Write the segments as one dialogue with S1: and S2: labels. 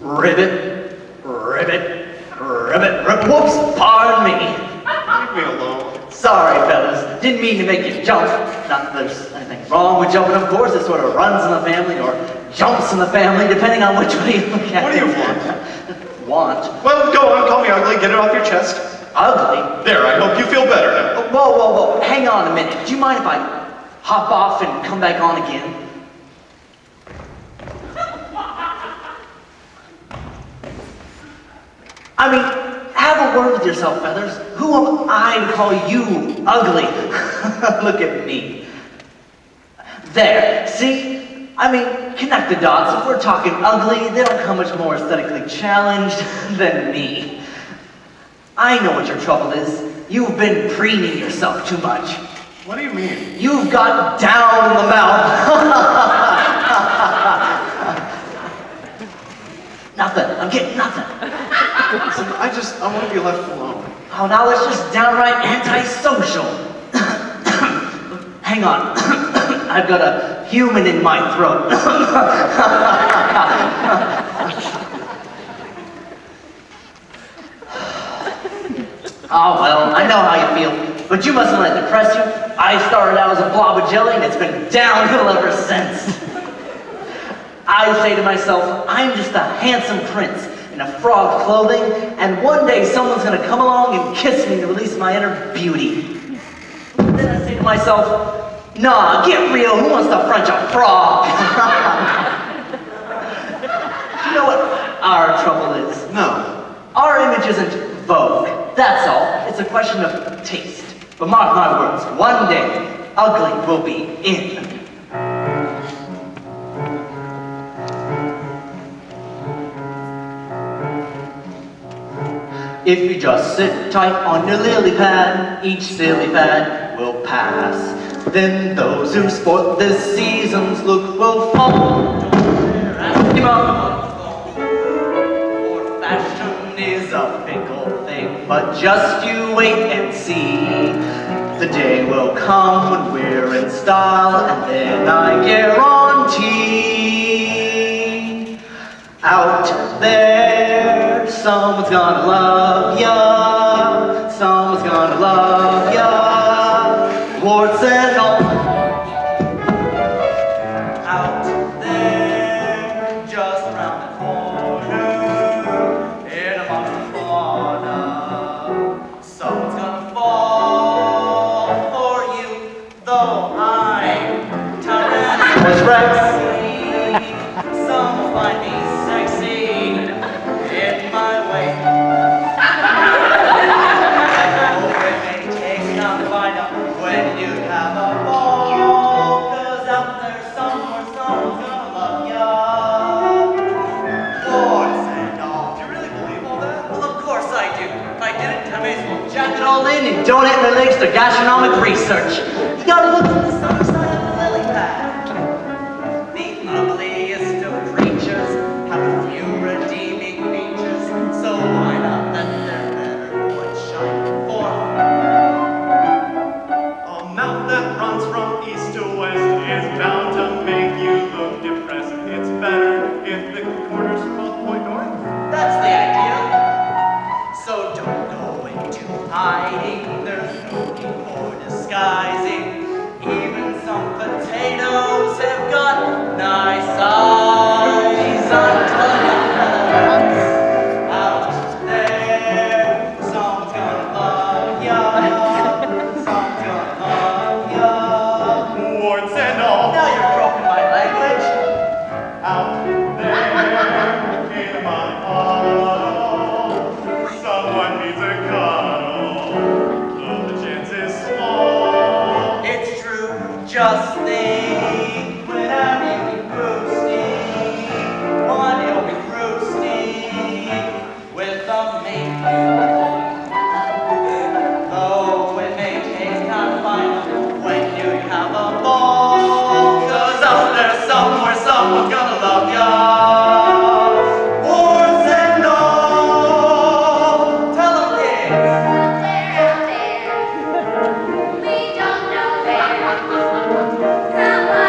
S1: Ribbit, ribbit, ribbit, whoops, pardon me.
S2: Leave me alone.
S1: Sorry, fellas, didn't mean to make you jump. Not that there's anything wrong with jumping, of course. It sort of runs in the family or jumps in the family, depending on which way you look at it.
S2: What do you want?
S1: Want?
S2: Well, go on, call me ugly, get it off your chest.
S1: Ugly?
S2: There, I hope you feel better now.
S1: Whoa, whoa, whoa, hang on a minute. Do you mind if I hop off and come back on again? I mean, have a word with yourself, Feathers. Who am I to call you ugly? Look at me. There, see? I mean, connect the dots. If we're talking ugly, they don't come much more aesthetically challenged than me. I know what your trouble is. You've been preening yourself too much.
S2: What do you mean?
S1: You've got down in the mouth. Nothing. I'm getting nothing.
S2: Listen, I want to be left alone.
S1: Oh, now that's just downright antisocial. Hang on. I've got a human in my throat. Oh, well, I know how you feel, but you mustn't let it depress you. I started out as a blob of jelly, and it's been downhill ever since. I say to myself, I'm just a handsome prince in a frog clothing, and one day someone's gonna come along and kiss me to release my inner beauty. Then I say to myself, nah, get real, who wants to French a frog? You know what our trouble is?
S2: No.
S1: Our image isn't vogue, that's all. It's a question of taste. But mark my words, one day, ugly will be in. If you just sit tight on your lily pad, each silly fad will pass. Then those who sport the season's look will fall. Give up. For fashion is a fickle thing, but just you wait and see. The day will come when we're in style, and then I guarantee out there, someone's gonna love ya, someone's gonna love ya, warts and all. Out there, just around the corner, in a fauna, someone's gonna fall for you, though I'm Tyrannosaurus Rex. Some will find me sexy in my way. Oh, it may take time to find out when you have a ball, 'cause out there somewhere someone's gonna love ya. Warts and all. Do you really believe all that? Well, of course I do. If I didn't, I may as well jack it all in and donate my legs to gastronomic research. You gotta look at the sunny side of the lily pad. The ugliest of creatures have a few redeeming features, so why not let their better wood shine for
S2: A mouth that runs from east to west is bound to make you look depressed. It's better if the corners both point north.
S1: That's the idea. So don't go into hiding, there's no need for disguising. Even some potatoes have got nice eyes. I'm telling you, fellas, out there, someone's gonna love ya, someone's gonna love ya.
S2: Warts and all.
S1: Now you're croaking my language.
S2: Out there in my auto, someone needs a cuddle, though the chance is small.
S1: It's true, just think, whenever you be roosting, one you'll be roosting with a mate. Though it may take time to find out when you have a ball, 'cause out there somewhere someone's gonna love ya. Warts and all. Tell 'em, kids.
S3: Out there, we don't know where. Someone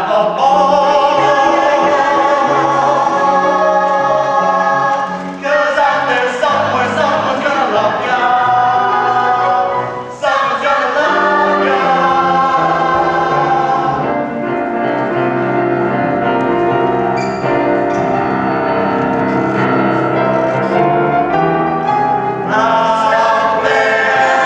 S1: have a ball. 'Cause out there somewhere, someone's gonna love ya. Someone's gonna love ya. Out there,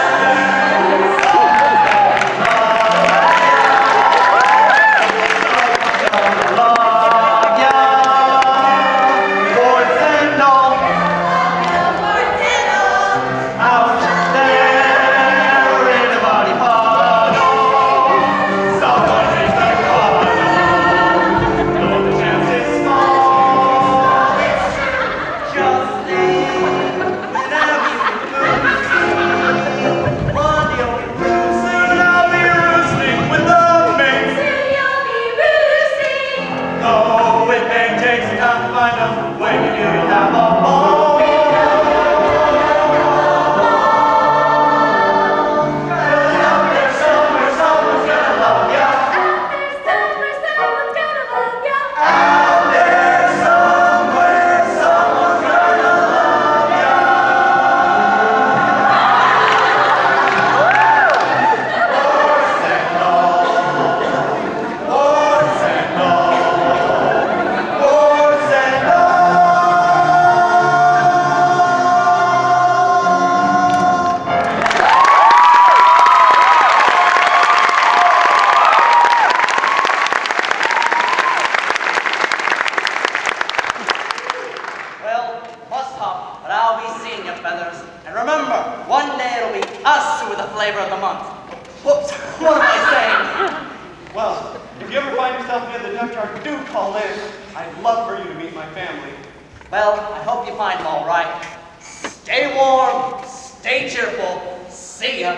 S1: love ya. Warts and all. Out there in the body puddle.
S2: Someone is the cuddle, though the chance is small.
S1: Just think, whenever you lose, one you'll be bruising.
S2: Soon I'll be roosting with the mates. Though it may take some time to find out when you do, you'll have a ball.
S1: 'Cause out there somewhere, someone's gonna love ya. Out there somewhere, someone's gonna love ya. Warts and all. Warts and all. Warts and all. Well, must hop, but I'll be seeing you, Feathers. And remember, one day it'll be us who are the flavor of the month. Whoops, what am I saying?
S2: Well, if you ever find yourself near the duck yard, do call in. I'd love for you to meet my family.
S1: Well, I hope you find them all right. Stay warm, stay cheerful. See ya.